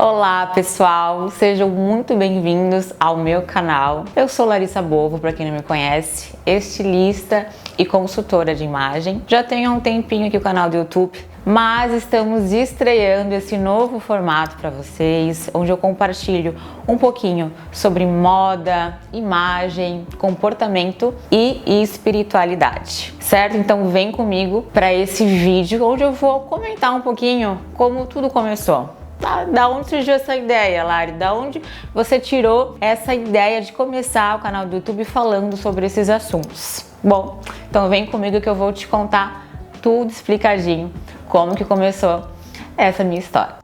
Olá pessoal, sejam muito bem-vindos ao meu canal. Eu sou Larissa Bovo, para quem não me conhece, estilista e consultora de imagem. Já tenho há um tempinho aqui o canal do YouTube, mas estamos estreando esse novo formato para vocês, onde eu compartilho um pouquinho sobre moda, imagem, comportamento e espiritualidade, certo? Então vem comigo para esse vídeo, onde eu vou comentar um pouquinho como tudo começou. Da onde surgiu essa ideia, Lari? Da onde você tirou essa ideia de começar o canal do YouTube falando sobre esses assuntos? Bom, então vem comigo que eu vou te contar tudo explicadinho, como que começou essa minha história.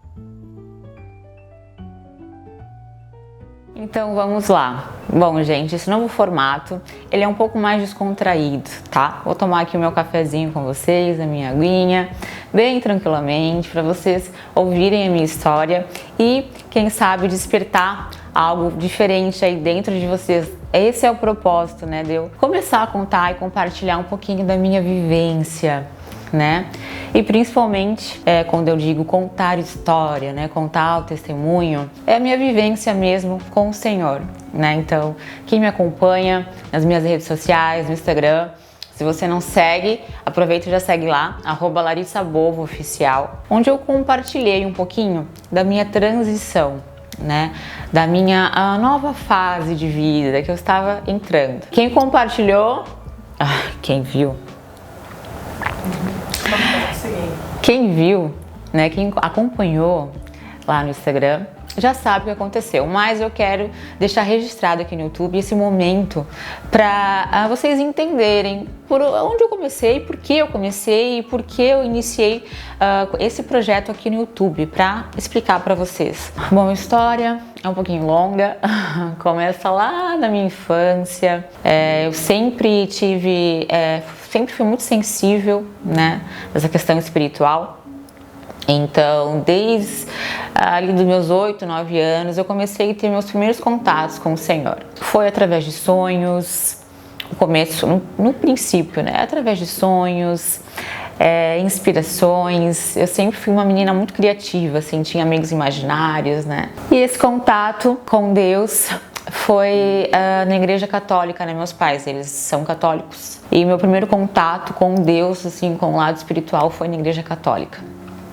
Então vamos lá. Bom, gente, esse novo formato, ele é um pouco mais descontraído, tá? Vou tomar aqui o meu cafezinho com vocês, a minha aguinha, bem tranquilamente, para vocês ouvirem a minha história e, quem sabe, despertar algo diferente aí dentro de vocês. Esse é o propósito, né, de eu começar a contar e compartilhar um pouquinho da minha vivência, né? E principalmente quando eu digo contar história, né, contar o testemunho, é a minha vivência mesmo com o Senhor, né? Então, quem me acompanha nas minhas redes sociais, no Instagram, se você não segue, aproveita e já segue lá, @LarissaBovoOficial, onde eu compartilhei um pouquinho da minha transição, né, da minha nova fase de vida que eu estava entrando. Quem compartilhou, quem viu, né, quem acompanhou lá no Instagram, já sabe o que aconteceu, mas eu quero deixar registrado aqui no YouTube esse momento para vocês entenderem por onde eu comecei, por que eu comecei e por que eu iniciei esse projeto aqui no YouTube, para explicar para vocês. Bom, a história é um pouquinho longa, começa lá na minha infância. Eu sempre fui muito sensível, né, nessa questão espiritual. Então, desde ali dos meus 8, 9 anos, eu comecei a ter meus primeiros contatos com o Senhor. Foi através de sonhos, o começo, no princípio, né? Através de sonhos, inspirações. Eu sempre fui uma menina muito criativa, assim, tinha amigos imaginários, né? E esse contato com Deus foi na igreja católica, né? Meus pais, eles são católicos. E meu primeiro contato com Deus, assim, com o lado espiritual, foi na igreja católica.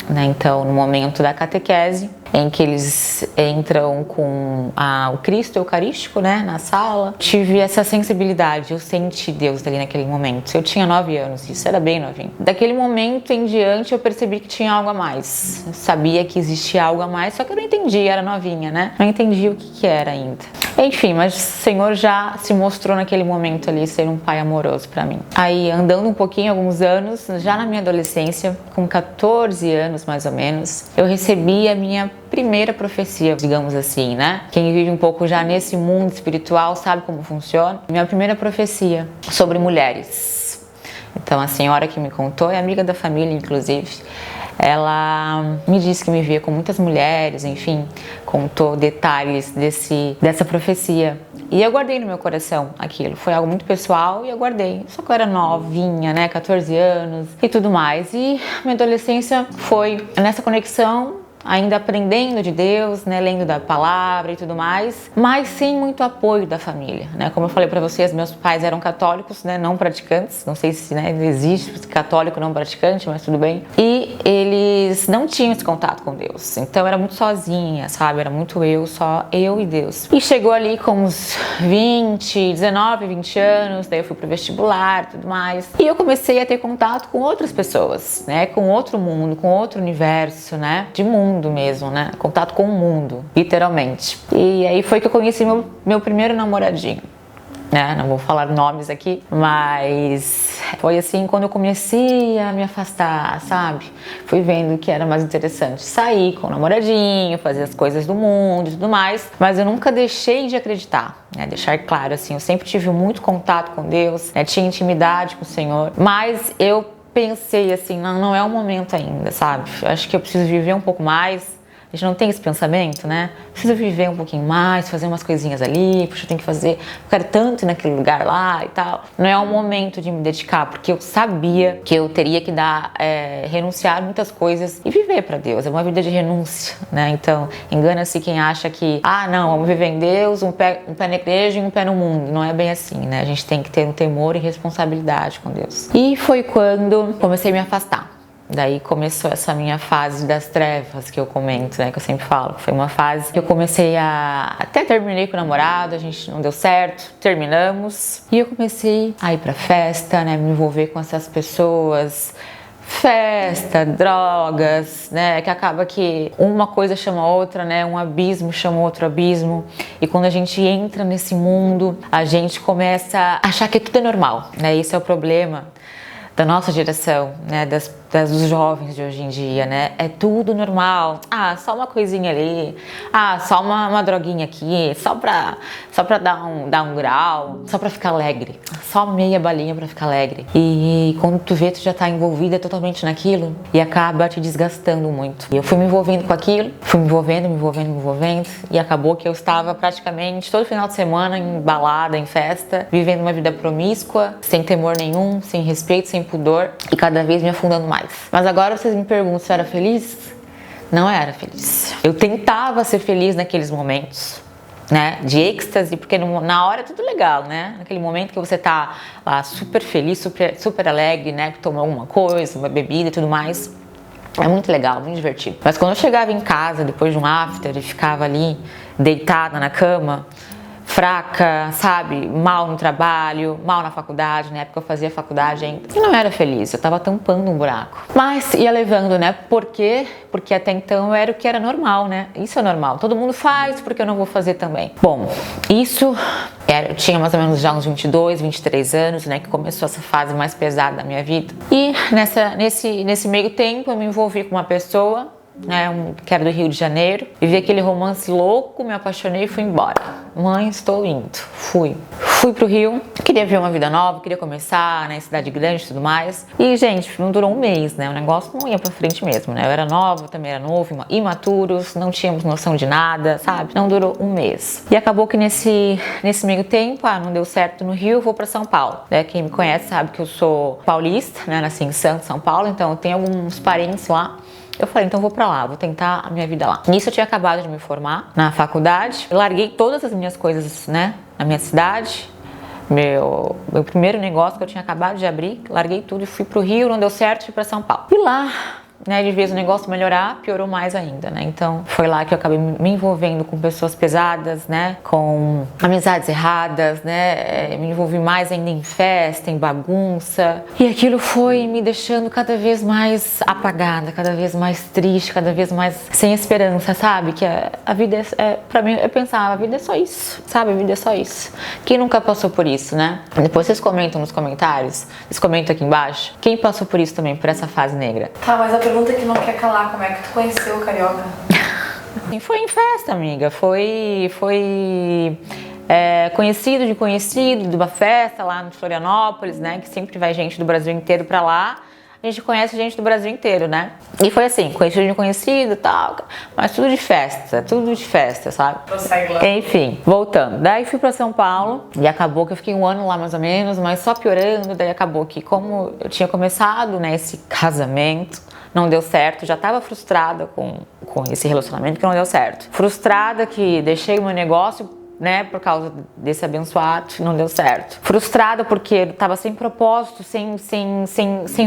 Então, no momento da catequese, em que eles entram com o Cristo Eucarístico, né, na sala, tive essa sensibilidade, eu senti Deus ali naquele momento. Eu tinha 9 anos, isso era bem novinho. Daquele momento em diante, eu percebi que tinha algo a mais. Eu sabia que existia algo a mais, só que eu não entendia, era novinha, né? Não entendia o que era ainda. Enfim, mas o Senhor já se mostrou naquele momento ali ser um pai amoroso para mim. Aí, andando um pouquinho, alguns anos, já na minha adolescência, com 14 anos mais ou menos, eu recebi a minha primeira profecia, digamos assim, né? Quem vive um pouco já nesse mundo espiritual sabe como funciona. Minha primeira profecia sobre mulheres. Então, a senhora que me contou é amiga da família, inclusive. Ela me disse que me via com muitas mulheres, enfim, contou detalhes dessa profecia. E eu guardei no meu coração aquilo. Foi algo muito pessoal e eu guardei. Só que eu era novinha, né? 14 anos e tudo mais. E minha adolescência foi nessa conexão, ainda aprendendo de Deus, né, lendo da palavra e tudo mais, mas sem muito apoio da família, né? Como eu falei para vocês, meus pais eram católicos, né, não praticantes, não sei se, né, existe católico não praticante, mas tudo bem. E eles não tinham esse contato com Deus, então eu era muito sozinha, sabe? Era muito só eu e Deus. E chegou ali com uns 19, 20 anos, daí eu fui pro vestibular e tudo mais, e eu comecei a ter contato com outras pessoas, né, com outro mundo, com outro universo, né, de mundo mesmo, né? Contato com o mundo, literalmente. E aí foi que eu conheci meu primeiro namoradinho, né? Não vou falar nomes aqui, mas foi assim quando eu comecei a me afastar, sabe? Fui vendo que era mais interessante sair com o namoradinho, fazer as coisas do mundo e tudo mais, mas eu nunca deixei de acreditar, né? Deixar claro, assim, eu sempre tive muito contato com Deus, né? Tinha intimidade com o Senhor, mas eu pensei assim, não é o momento ainda, sabe? Eu acho que eu preciso viver um pouco mais, A gente não tem esse pensamento, né? Preciso viver um pouquinho mais, fazer umas coisinhas ali, puxa, eu tenho que fazer, eu quero tanto ir naquele lugar lá e tal. Não é o momento de me dedicar, porque eu sabia que eu teria que renunciar muitas coisas e viver para Deus. É uma vida de renúncia, né? Então, engana-se quem acha que, não, vamos viver em Deus, um pé na igreja e um pé no mundo. Não é bem assim, né? A gente tem que ter um temor e responsabilidade com Deus. E foi quando comecei a me afastar. Daí começou essa minha fase das trevas que eu comento, né, que eu sempre falo. Foi uma fase que eu comecei até terminei com o namorado, a gente não deu certo, terminamos. E eu comecei a ir pra festa, né, me envolver com essas pessoas. Festa, drogas, né, que acaba que uma coisa chama a outra, né, um abismo chama outro abismo. E quando a gente entra nesse mundo, a gente começa a achar que tudo é normal, né, esse é o problema da nossa geração, né, dos jovens de hoje em dia, né, é tudo normal, só uma coisinha ali, só uma droguinha aqui, só pra dar um grau, só pra ficar alegre, só meia balinha pra ficar alegre. E quando tu vê, tu já tá envolvida totalmente naquilo e acaba te desgastando muito. E eu fui me envolvendo com aquilo, fui me envolvendo, e acabou que eu estava praticamente todo final de semana em balada, em festa, vivendo uma vida promíscua, sem temor nenhum, sem respeito, sem pudor e cada vez me afundando mais. Mas agora vocês me perguntam se eu era feliz? Não era feliz. Eu tentava ser feliz naqueles momentos, né, de êxtase, porque na hora é tudo legal, né? Naquele momento que você tá lá super feliz, super alegre, né, que tomou alguma coisa, uma bebida e tudo mais. É muito legal, muito divertido. Mas quando eu chegava em casa, depois de um after, e ficava ali, deitada na cama, fraca, sabe, mal no trabalho, mal na faculdade, na época eu fazia faculdade ainda, e não era feliz, eu tava tampando um buraco. Mas ia levando, né, por quê? Porque até então era o que era normal, né, isso é normal, todo mundo faz, porque eu não vou fazer também. Bom, isso eu tinha mais ou menos já uns 22, 23 anos, né, que começou essa fase mais pesada da minha vida. E nesse meio tempo eu me envolvi com uma pessoa, né, que era do Rio de Janeiro, vivi aquele romance louco, me apaixonei e fui embora. Mãe, estou indo. Fui pro Rio, queria ver uma vida nova, queria começar, né, cidade grande e tudo mais. E, gente, não durou um mês, né, o negócio não ia pra frente mesmo, né, eu era nova, também era novo, imaturos, não tínhamos noção de nada, sabe, não durou um mês. E acabou que nesse meio tempo, não deu certo no Rio, vou pra São Paulo, né, quem me conhece sabe que eu sou paulista, né, nasci em Santos, São Paulo, então eu tenho alguns parentes lá. Eu falei, então vou pra lá, vou tentar a minha vida lá. Nisso eu tinha acabado de me formar na faculdade, larguei todas as minhas coisas, né, na minha cidade. Meu primeiro negócio que eu tinha acabado de abrir, larguei tudo e fui pro Rio, não deu certo, fui pra São Paulo. E lá, né, de vez o negócio melhorar, piorou mais ainda, né, então foi lá que eu acabei me envolvendo com pessoas pesadas, né, com amizades erradas, né, me envolvi mais ainda em festa, em bagunça, e aquilo foi me deixando cada vez mais apagada, cada vez mais triste, cada vez mais sem esperança, sabe, que a vida pra mim, eu pensava, a vida é só isso, sabe, a vida é só isso. Quem nunca passou por isso, né? Depois vocês comentam nos comentários, vocês comentam aqui embaixo, quem passou por isso também, por essa fase negra. Tá, mas a pergunta que não quer calar, como é que tu conheceu o Carioca? Foi em festa, amiga, foi conhecido de uma festa lá em Florianópolis, né, que sempre vai gente do Brasil inteiro pra lá. A gente conhece gente do Brasil inteiro, né? E foi assim, conhecido de conhecido e tal, mas tudo de festa, sabe? Enfim, voltando. Daí fui pra São Paulo e acabou que eu fiquei um ano lá mais ou menos, mas só piorando. Daí acabou que, como eu tinha começado, né, esse casamento, não deu certo, já tava frustrada com esse relacionamento que não deu certo. Frustrada que deixei o meu negócio, né, por causa desse abençoado, não deu certo. Frustrada porque eu tava sem propósito, sem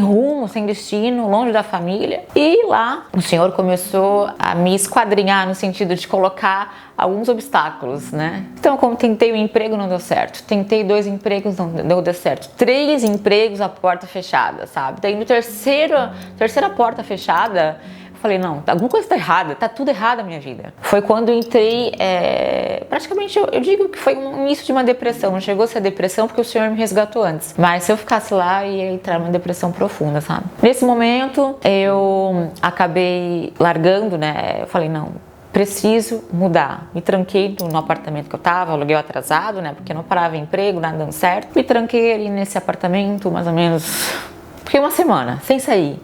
rumo, sem destino, longe da família. E lá o Senhor começou a me esquadrinhar no sentido de colocar alguns obstáculos, né? Então, como tentei um emprego, não deu certo. Tentei 2 empregos, não deu certo. 3 empregos, a porta fechada, sabe? Daí no terceira porta fechada, falei, não, alguma coisa está errada, tá tudo errado na minha vida. Foi quando eu entrei, praticamente eu digo que foi um início de uma depressão. Não chegou a ser depressão porque o Senhor me resgatou antes. Mas se eu ficasse lá, ia entrar numa depressão profunda, sabe? Nesse momento, eu acabei largando, né? Eu falei, não, preciso mudar. Me tranquei no apartamento que eu tava, aluguel atrasado, né? Porque não parava emprego, nada dando certo. Me tranquei ali nesse apartamento, mais ou menos, fiquei uma semana, sem sair.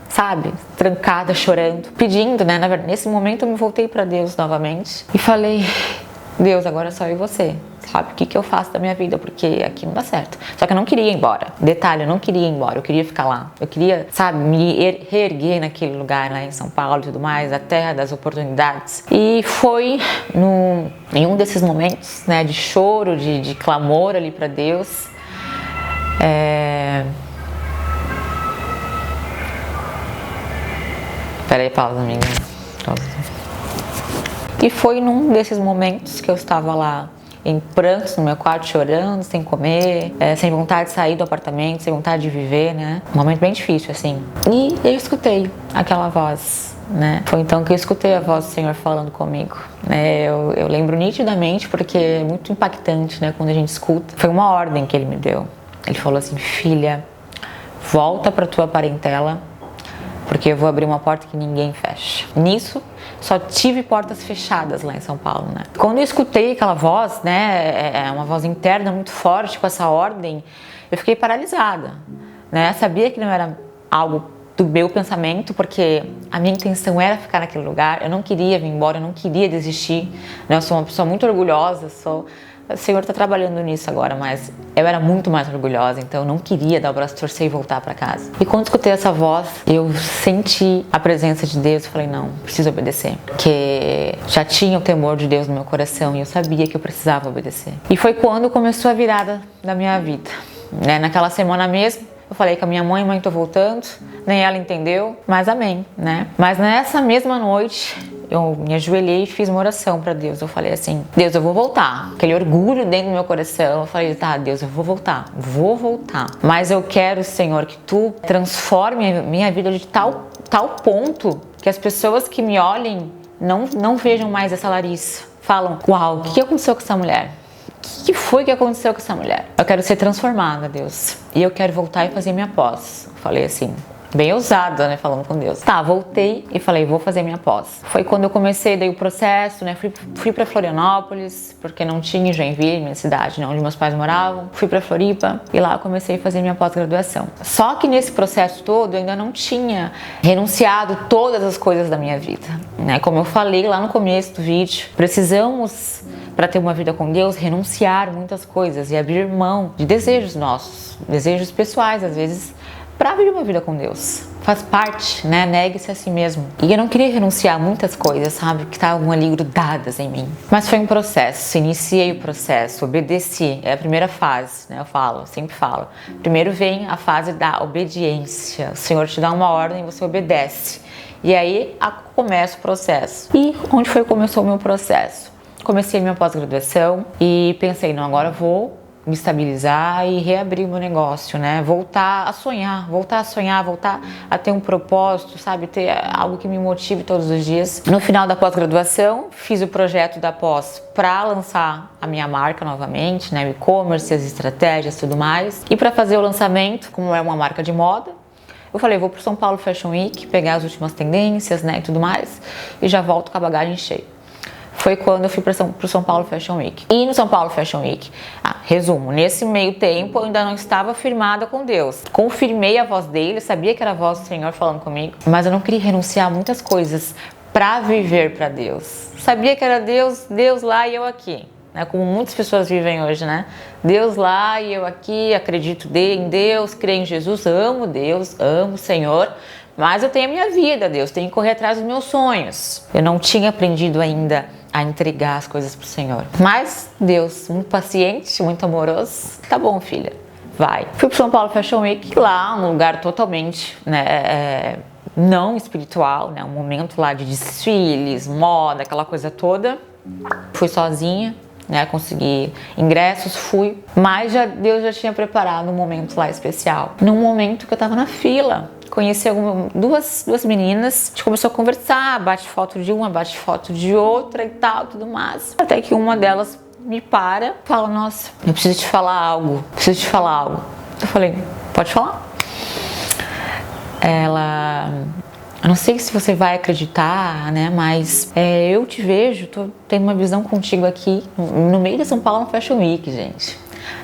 sabe, trancada, chorando, pedindo, né? Na verdade, nesse momento eu me voltei para Deus novamente e falei: Deus, agora é só eu e você, sabe? O que eu faço da minha vida? Porque aqui não dá certo. Só que eu não queria ir embora. Detalhe, eu não queria ir embora, eu queria ficar lá. Eu queria, sabe, me reerguer naquele lugar lá em São Paulo e tudo mais, a terra das oportunidades. E foi em um desses momentos, né, de choro, de clamor ali para Deus. Peraí, pausa, amiga. Pausa. E foi num desses momentos que eu estava lá em prantos no meu quarto, chorando, sem comer, sem vontade de sair do apartamento, sem vontade de viver, né? Um momento bem difícil, assim. E eu escutei aquela voz, né? Foi então que eu escutei a voz do Senhor falando comigo, né? Eu lembro nitidamente, porque é muito impactante, né? Quando a gente escuta. Foi uma ordem que Ele me deu. Ele falou assim: filha, volta para tua parentela, porque eu vou abrir uma porta que ninguém fecha. Nisso, só tive portas fechadas lá em São Paulo, né? Quando eu escutei aquela voz, né, uma voz interna muito forte com essa ordem, eu fiquei paralisada, né? Sabia que não era algo do meu pensamento, porque a minha intenção era ficar naquele lugar. Eu não queria vir embora, eu não queria desistir, né? Eu sou uma pessoa muito orgulhosa, o Senhor está trabalhando nisso agora, mas eu era muito mais orgulhosa, então eu não queria dar o braço a torcer e voltar para casa. E quando escutei essa voz, eu senti a presença de Deus e falei: não, preciso obedecer. Porque já tinha o temor de Deus no meu coração e eu sabia que eu precisava obedecer. E foi quando começou a virada da minha vida, né? Naquela semana mesmo, eu falei com a minha mãe: mãe, tô voltando. Nem ela entendeu, mas amém, né? Mas nessa mesma noite, eu me ajoelhei e fiz uma oração para Deus. Eu falei assim: Deus, eu vou voltar. Aquele orgulho dentro do meu coração. Eu falei: tá, Deus, eu vou voltar. Mas eu quero, Senhor, que Tu transforme a minha vida de tal ponto que as pessoas que me olhem não vejam mais essa Larissa. Falam: uau, o que aconteceu com essa mulher? O que foi que aconteceu com essa mulher? Eu quero ser transformada, Deus. E eu quero voltar e fazer minha pós. Eu falei assim, bem ousada, né, falando com Deus. Tá, voltei e falei: vou fazer minha pós. Foi quando eu comecei daí o processo, né, fui pra Florianópolis, porque não tinha em Joinville, minha cidade, né, onde meus pais moravam. Fui pra Floripa e lá eu comecei a fazer minha pós-graduação. Só que nesse processo todo eu ainda não tinha renunciado todas as coisas da minha vida, né? Como eu falei lá no começo do vídeo, precisamos, para ter uma vida com Deus, renunciar muitas coisas e abrir mão de desejos nossos, desejos pessoais, às vezes, para viver uma vida com Deus. Faz parte, né? Negue-se a si mesmo. E eu não queria renunciar a muitas coisas, sabe? Que estavam ali grudadas em mim. Mas foi um processo. Iniciei o processo, obedeci. É a primeira fase, né? Eu sempre falo. Primeiro vem a fase da obediência. O Senhor te dá uma ordem e você obedece. E aí começa o processo. E onde foi que começou o meu processo? Comecei minha pós-graduação e pensei: não, agora eu vou me estabilizar e reabrir o meu negócio, né? Voltar a sonhar, voltar a ter um propósito, sabe? Ter algo que me motive todos os dias. No final da pós-graduação, fiz o projeto da pós para lançar a minha marca novamente, né? O e-commerce, as estratégias, tudo mais. E para fazer o lançamento, como é uma marca de moda, eu falei: vou pro São Paulo Fashion Week, pegar as últimas tendências, né? E tudo mais, e já volto com a bagagem cheia. Foi quando eu fui para o São Paulo Fashion Week. E no São Paulo Fashion Week, resumo, nesse meio tempo eu ainda não estava firmada com Deus. Confirmei a voz dele, sabia que era a voz do Senhor falando comigo, mas eu não queria renunciar a muitas coisas para viver para Deus. Sabia que era Deus lá e eu aqui, né? Como muitas pessoas vivem hoje, né? Deus lá e eu aqui, acredito em Deus, creio em Jesus, amo Deus, amo o Senhor, mas eu tenho a minha vida, Deus, tenho que correr atrás dos meus sonhos. Eu não tinha aprendido ainda a entregar as coisas pro Senhor. Mas Deus, muito paciente, muito amoroso: tá bom, filha, vai. Fui pro São Paulo Fashion Week, lá um lugar totalmente, né, não espiritual, né, um momento lá de desfiles, moda, aquela coisa toda. Fui sozinha, né, consegui ingressos, fui, mas Deus já tinha preparado um momento lá especial. Num momento que eu tava na fila, conheci duas meninas, a gente começou a conversar, bate foto de uma, bate foto de outra e tal, tudo mais. Até que uma delas me para, fala: nossa, eu preciso te falar algo. Eu falei: pode falar. Ela: eu não sei se você vai acreditar, né, mas eu te vejo, tô tendo uma visão contigo aqui, no meio de São Paulo Fashion Week, gente.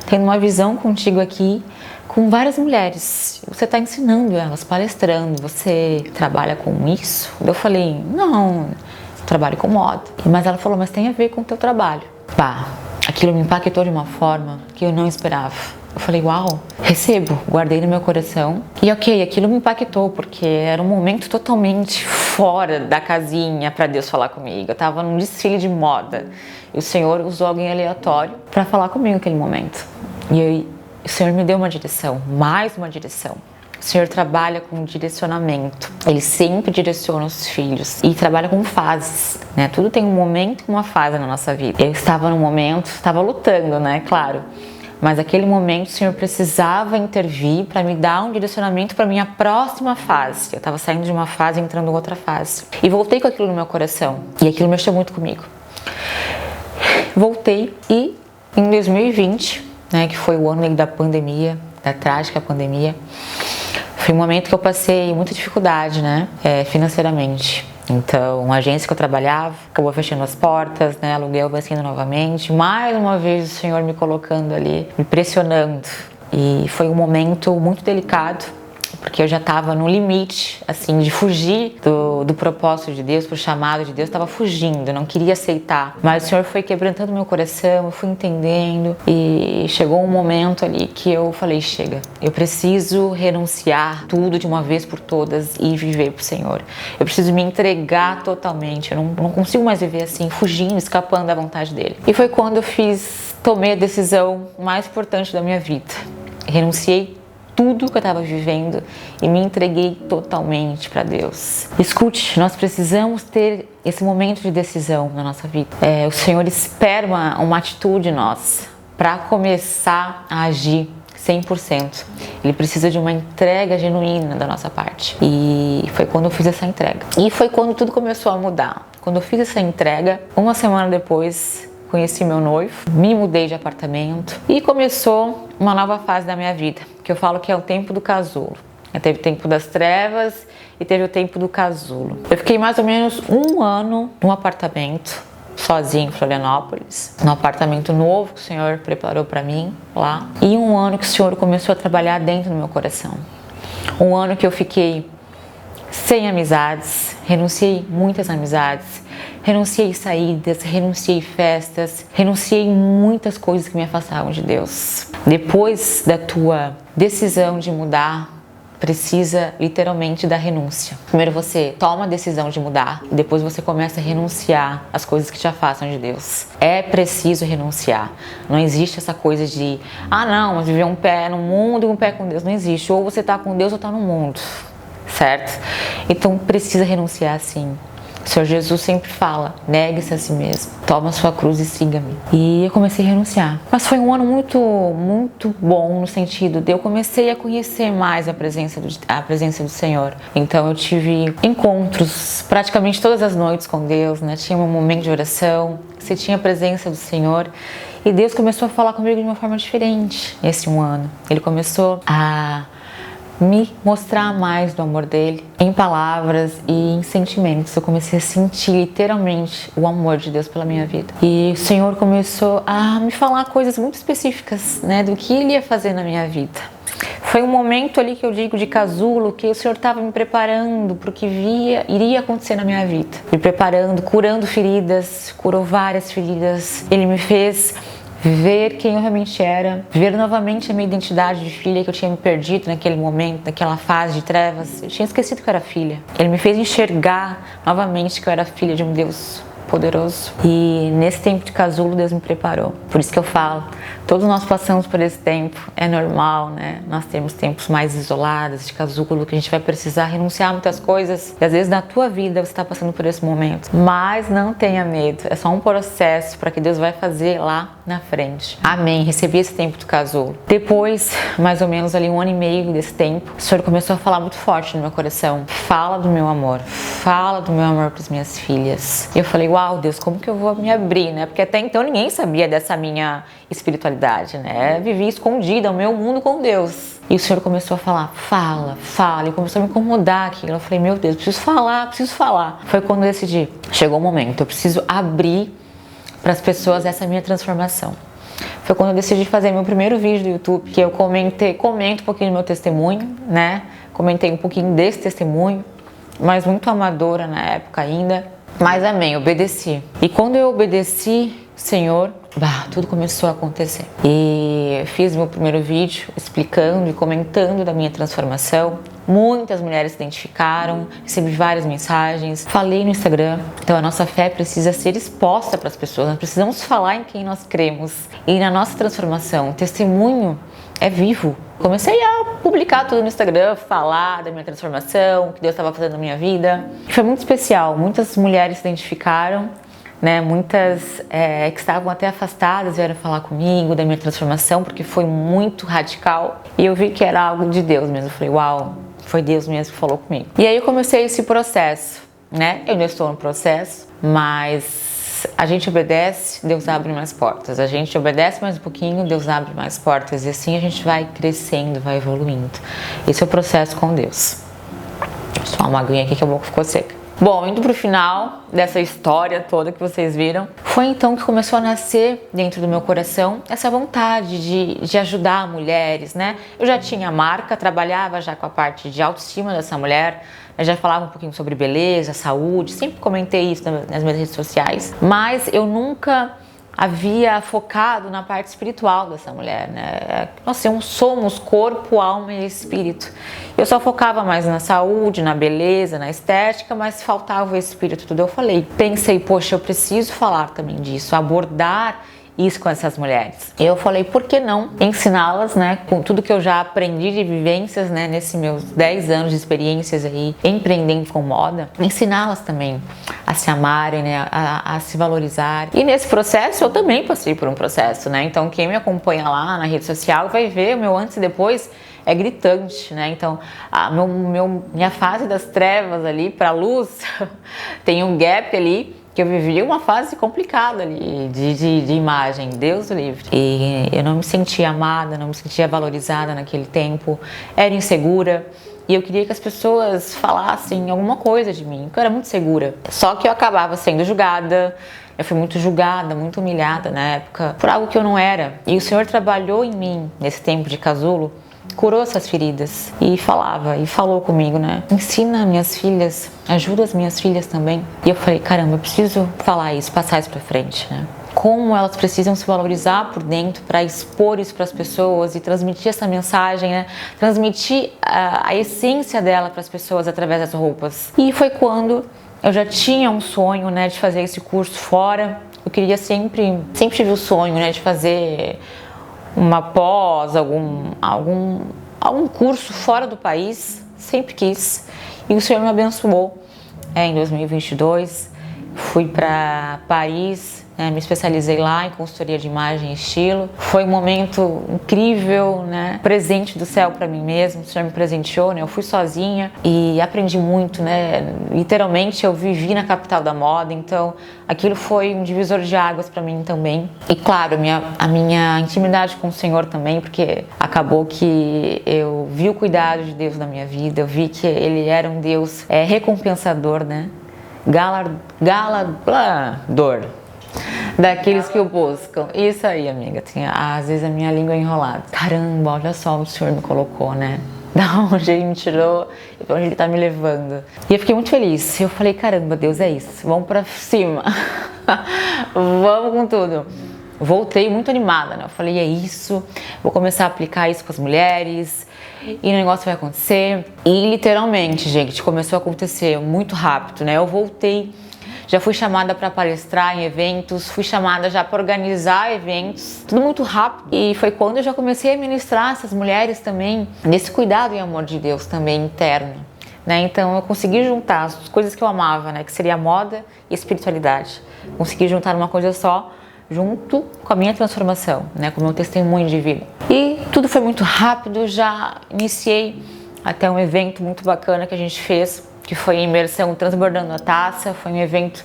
Tendo uma visão contigo aqui, com várias mulheres. Você está ensinando elas, palestrando, você trabalha com isso? Eu falei, não, eu trabalho com moda. Mas ela falou, mas tem a ver com o teu trabalho. Pá, aquilo me impactou de uma forma que eu não esperava. Eu falei, uau, recebo, guardei no meu coração. E ok, aquilo me impactou, porque era um momento totalmente fora da casinha para Deus falar comigo. Eu estava num desfile de moda e o Senhor usou alguém aleatório para falar comigo naquele momento. E aí, o Senhor me deu uma direção, mais uma direção. O Senhor trabalha com direcionamento, Ele sempre direciona os filhos e trabalha com fases, né? Tudo tem um momento e uma fase na nossa vida. Eu estava num momento, estava lutando, né? Claro. Mas naquele momento o Senhor precisava intervir para me dar um direcionamento para a minha próxima fase. Eu estava saindo de uma fase e entrando em outra fase. E voltei com aquilo no meu coração. E aquilo mexeu muito comigo. Voltei e em 2020, né, que foi o ano da pandemia, da trágica pandemia, foi um momento que eu passei muita dificuldade, né, financeiramente. Então, a agência que eu trabalhava acabou fechando as portas, né? Aluguel vencendo novamente. Mais uma vez o Senhor me colocando ali, me pressionando. E foi um momento muito delicado, porque eu já estava no limite, assim, de fugir do propósito de Deus, pro chamado de Deus. Estava fugindo, não queria aceitar. Mas o Senhor foi quebrantando meu coração, eu fui entendendo. E chegou um momento ali que eu falei, chega, eu preciso renunciar tudo de uma vez por todas e viver pro Senhor. Eu preciso me entregar totalmente, eu não consigo mais viver assim, fugindo, escapando da vontade dEle. E foi quando eu tomei a decisão mais importante da minha vida. Renunciei tudo que eu estava vivendo e me entreguei totalmente para Deus. Escute, nós precisamos ter esse momento de decisão na nossa vida. O Senhor espera uma atitude nossa para começar a agir 100%. Ele precisa de uma entrega genuína da nossa parte. E foi quando eu fiz essa entrega. E foi quando tudo começou a mudar. Quando eu fiz essa entrega, uma semana depois, conheci meu noivo, me mudei de apartamento e começou uma nova fase da minha vida, que eu falo que é o tempo do casulo. Teve o tempo das trevas e teve o tempo do casulo. Eu fiquei mais ou menos um ano num apartamento, sozinha em Florianópolis, num apartamento novo que o Senhor preparou para mim lá. E um ano que o Senhor começou a trabalhar dentro do meu coração. Um ano que eu fiquei sem amizades, renunciei muitas amizades, renunciei saídas, renunciei festas, renunciei muitas coisas que me afastavam de Deus. Depois da tua decisão de mudar, precisa literalmente da renúncia. Primeiro você toma a decisão de mudar, depois você começa a renunciar às coisas que te afastam de Deus. É preciso renunciar. Não existe essa coisa de, não, mas viver um pé no mundo e um pé com Deus. Não existe. Ou você tá com Deus ou tá no mundo. Certo? Então precisa renunciar sim. O Senhor Jesus sempre fala, negue-se a si mesmo, toma a sua cruz e siga-me. E eu comecei a renunciar. Mas foi um ano muito bom no sentido de eu comecei a conhecer mais a presença do Senhor. Então eu tive encontros praticamente todas as noites com Deus, né? Tinha um momento de oração, você tinha a presença do Senhor. E Deus começou a falar comigo de uma forma diferente nesse um ano. Ele começou a me mostrar mais do amor dele em palavras e em sentimentos. Eu comecei a sentir literalmente o amor de Deus pela minha vida. E o Senhor começou a me falar coisas muito específicas, né, do que Ele ia fazer na minha vida. Foi um momento ali que eu digo de casulo, que o Senhor estava me preparando para o que iria acontecer na minha vida. Me preparando, curando feridas, curou várias feridas. Ele me fez ver quem eu realmente era, ver novamente a minha identidade de filha que eu tinha me perdido naquele momento, naquela fase de trevas. Eu tinha esquecido que eu era filha. Ele me fez enxergar novamente que eu era filha de um Deus poderoso. E nesse tempo de casulo, Deus me preparou. Por isso que eu falo, todos nós passamos por esse tempo, é normal, né? Nós temos tempos mais isolados, de casulo, que a gente vai precisar renunciar a muitas coisas. E às vezes na tua vida você está passando por esse momento. Mas não tenha medo, é só um processo para que Deus vai fazer lá na frente. Amém, recebi esse tempo do casulo. Depois, mais ou menos ali 1 ano e meio desse tempo, o Senhor começou a falar muito forte no meu coração. Fala do meu amor para as minhas filhas. E eu falei, uau, Deus, como que eu vou me abrir, né? Porque até então ninguém sabia dessa minha espiritualidade, né? Eu vivia escondida, o meu mundo com Deus. E o Senhor começou a falar, fala. E começou a me incomodar aquilo. Eu falei, meu Deus, preciso falar. Foi quando eu decidi, chegou o momento, eu preciso abrir para as pessoas essa minha transformação. foi quando eu decidi fazer meu primeiro vídeo do YouTube, que eu comento um pouquinho do meu testemunho, né? Comentei um pouquinho desse testemunho, mas muito amadora na época ainda. Mas amém, obedeci. E quando eu obedeci, Senhor, tudo começou a acontecer. E fiz meu primeiro vídeo explicando e comentando da minha transformação. Muitas mulheres se identificaram, recebi várias mensagens, falei no Instagram. Então a nossa fé precisa ser exposta para as pessoas, nós precisamos falar em quem nós cremos. E na nossa transformação, o testemunho é vivo. Comecei a publicar tudo no Instagram, falar da minha transformação, o que Deus estava fazendo na minha vida. E foi muito especial, muitas mulheres se identificaram, né? Muitas que estavam até afastadas vieram falar comigo da minha transformação, porque foi muito radical. E eu vi que era algo de Deus mesmo, eu falei, uau, foi Deus mesmo que falou comigo. E aí eu comecei esse processo, né? Eu ainda estou no processo, mas a gente obedece, Deus abre mais portas. A gente obedece mais um pouquinho, Deus abre mais portas. E assim a gente vai crescendo, vai evoluindo. Esse é o processo com Deus. Deixa eu tomar uma aguinha aqui que a boca ficou seca. Bom, indo pro final dessa história toda que vocês viram, foi então que começou a nascer dentro do meu coração essa vontade de ajudar mulheres, né? Eu já tinha marca, trabalhava já com a parte de autoestima dessa mulher, eu já falava um pouquinho sobre beleza, saúde, sempre comentei isso nas minhas redes sociais, mas eu nunca havia focado na parte espiritual dessa mulher, né? Nós somos corpo, alma e espírito. Eu só focava mais na saúde, na beleza, na estética, mas faltava o espírito tudo. Eu pensei, poxa, eu preciso falar também disso, abordar isso com essas mulheres. Eu falei, por que não ensiná-las, né, com tudo que eu já aprendi de vivências, né, nesses meus 10 anos de experiências aí, empreendendo com moda, ensiná-las também a se amarem, né, a se valorizar. E nesse processo eu também passei por um processo, né, então quem me acompanha lá na rede social vai ver o meu antes e depois, é gritante, né? Então, minha fase das trevas ali para a luz tem um gap ali que eu vivi uma fase complicada ali de imagem, Deus o livre. E eu não me sentia amada, não me sentia valorizada naquele tempo, era insegura. E eu queria que as pessoas falassem alguma coisa de mim, porque eu era muito segura. Só que eu acabava sendo julgada, eu fui muito julgada, muito humilhada na época, por algo que eu não era. E o Senhor trabalhou em mim nesse tempo de casulo, curou essas feridas e falou comigo, né? Ensina minhas filhas, ajuda as minhas filhas também. E eu falei, caramba, eu preciso falar isso, passar isso pra frente, né? Como elas precisam se valorizar por dentro para expor isso para as pessoas e transmitir essa mensagem, né? Transmitir a essência dela para as pessoas através das roupas. E foi quando eu já tinha um sonho, né, de fazer esse curso fora. Eu queria sempre tive o sonho, né, de fazer uma pós, algum curso fora do país, sempre quis. E o Senhor me abençoou. Em 2022, fui para Paris, me especializei lá em consultoria de imagem e estilo. Foi um momento incrível, né? Presente do céu para mim mesmo. O Senhor me presenteou, né? Eu fui sozinha e aprendi muito, né? Literalmente eu vivi na capital da moda, então aquilo foi um divisor de águas para mim também. E claro, a minha intimidade com o Senhor também, porque acabou que eu vi o cuidado de Deus na minha vida, eu vi que Ele era um Deus recompensador, né? Galador daqueles que o buscam. Isso aí, amiga. Às vezes a minha língua é enrolada. Caramba, olha só onde o Senhor me colocou, né? Da onde Ele me tirou e pra onde Ele tá me levando. E eu fiquei muito feliz. Eu falei, caramba, Deus, é isso. Vamos pra cima. Vamos com tudo. Voltei muito animada, né? Eu falei, é isso. Vou começar a aplicar isso com as mulheres. E o negócio vai acontecer. E literalmente, gente, começou a acontecer muito rápido, né? Eu voltei. Já fui chamada para palestrar em eventos, fui chamada já para organizar eventos, tudo muito rápido. E foi quando eu já comecei a ministrar essas mulheres também, nesse cuidado e amor de Deus também interno, né? Então eu consegui juntar as coisas que eu amava, né? Que seria moda e espiritualidade. Consegui juntar uma coisa só, junto com a minha transformação, né? Com o meu testemunho de vida. E tudo foi muito rápido, já iniciei até um evento muito bacana que a gente fez, que foi a imersão Transbordando a Taça. Foi um evento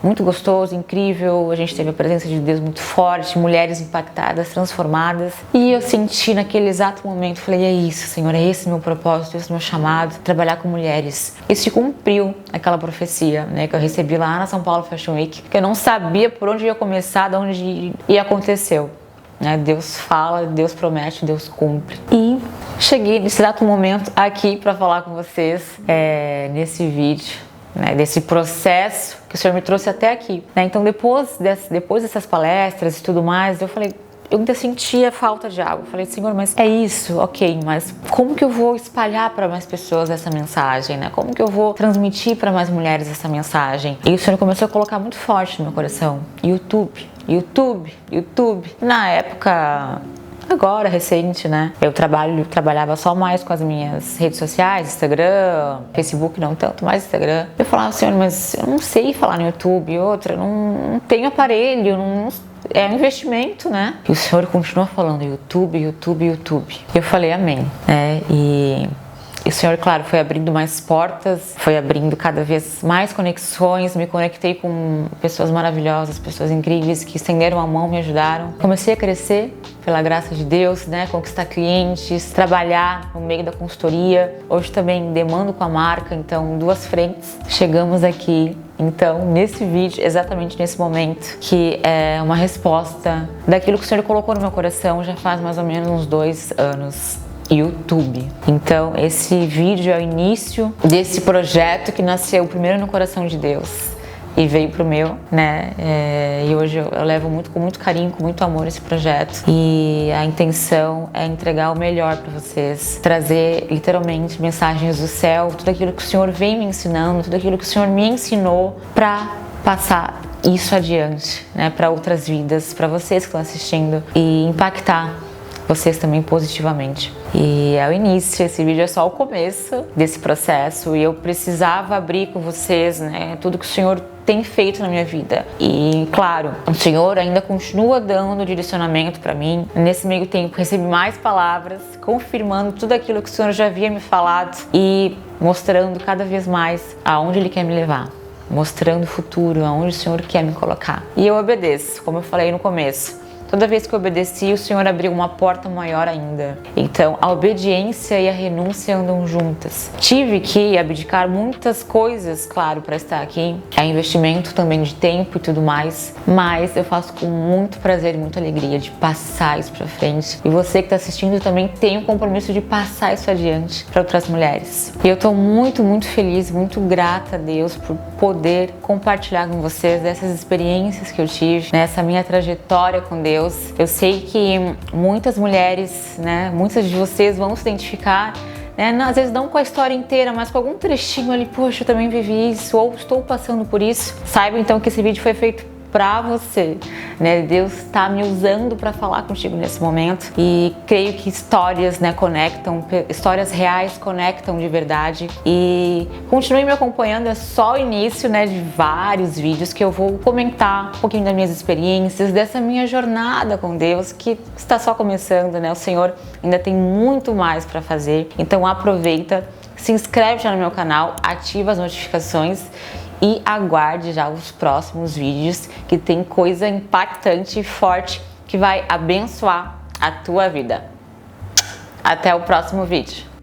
muito gostoso, incrível. A gente teve a presença de Deus muito forte, mulheres impactadas, transformadas. E eu senti naquele exato momento, falei, é isso, Senhor, é esse meu propósito, esse meu chamado, trabalhar com mulheres. E se cumpriu aquela profecia, né, que eu recebi lá na São Paulo Fashion Week, que eu não sabia por onde ia começar, de onde ia, e aconteceu. né? Deus fala, Deus promete, Deus cumpre. E cheguei nesse exato momento aqui para falar com vocês nesse vídeo, né? Desse processo que o Senhor me trouxe até aqui, né? Então depois dessas palestras e tudo mais, eu ainda sentia falta de algo. Eu falei, Senhor, mas é isso, ok, mas como que eu vou espalhar para mais pessoas essa mensagem, né? Como que eu vou transmitir para mais mulheres essa mensagem? E o Senhor começou a colocar muito forte no meu coração: YouTube. Na época, agora, recente, né? Eu trabalhava só mais com as minhas redes sociais, Instagram, Facebook não tanto, mais Instagram. Eu falava, Senhor, mas eu não sei falar no YouTube, outra, não tenho aparelho, é um investimento, né? E o Senhor continua falando YouTube. E eu falei, amém, né? E o Senhor, claro, foi abrindo mais portas, foi abrindo cada vez mais conexões, me conectei com pessoas maravilhosas, pessoas incríveis que estenderam a mão, me ajudaram. Comecei a crescer, pela graça de Deus, né? Conquistar clientes, trabalhar no meio da consultoria. Hoje também demando com a marca, então 2 frentes. Chegamos aqui, então, nesse vídeo, exatamente nesse momento, que é uma resposta daquilo que o Senhor colocou no meu coração já faz mais ou menos uns 2 anos. YouTube. Então, esse vídeo é o início desse projeto que nasceu primeiro no coração de Deus e veio pro meu, né? E hoje eu levo com muito carinho, com muito amor esse projeto. E a intenção é entregar o melhor para vocês, trazer literalmente mensagens do céu, tudo aquilo que o Senhor vem me ensinando, tudo aquilo que o Senhor me ensinou para passar isso adiante, né? Para outras vidas, para vocês que estão assistindo e impactar vocês também positivamente. E é o início, esse vídeo é só o começo desse processo e eu precisava abrir com vocês, né, tudo que o Senhor tem feito na minha vida. E claro, o Senhor ainda continua dando direcionamento para mim. Nesse meio tempo recebi mais palavras, confirmando tudo aquilo que o Senhor já havia me falado e mostrando cada vez mais aonde Ele quer me levar, mostrando o futuro, aonde o Senhor quer me colocar. E eu obedeço, como eu falei no começo. Toda vez que eu obedeci, o Senhor abriu uma porta maior ainda. Então, a obediência e a renúncia andam juntas. Tive que abdicar muitas coisas, claro, para estar aqui. É investimento também de tempo e tudo mais. Mas eu faço com muito prazer e muita alegria de passar isso para frente. E você que está assistindo também tem o compromisso de passar isso adiante para outras mulheres. E eu estou muito, muito feliz, muito grata a Deus por poder compartilhar com vocês dessas experiências que eu tive, nessa minha trajetória com Deus. Eu sei que muitas mulheres, né, muitas de vocês vão se identificar, né, às vezes não com a história inteira, mas com algum trechinho ali, poxa, eu também vivi isso, ou estou passando por isso. Saiba então que esse vídeo foi feito pra você, né? Deus está me usando para falar contigo nesse momento e creio que histórias, né, conectam, histórias reais conectam de verdade. E continue me acompanhando, é só o início, né, de vários vídeos que eu vou comentar um pouquinho das minhas experiências, dessa minha jornada com Deus que está só começando, né? O Senhor ainda tem muito mais para fazer, então aproveita, se inscreve já no meu canal, ativa as notificações e aguarde já os próximos vídeos que tem coisa impactante e forte que vai abençoar a tua vida. Até o próximo vídeo.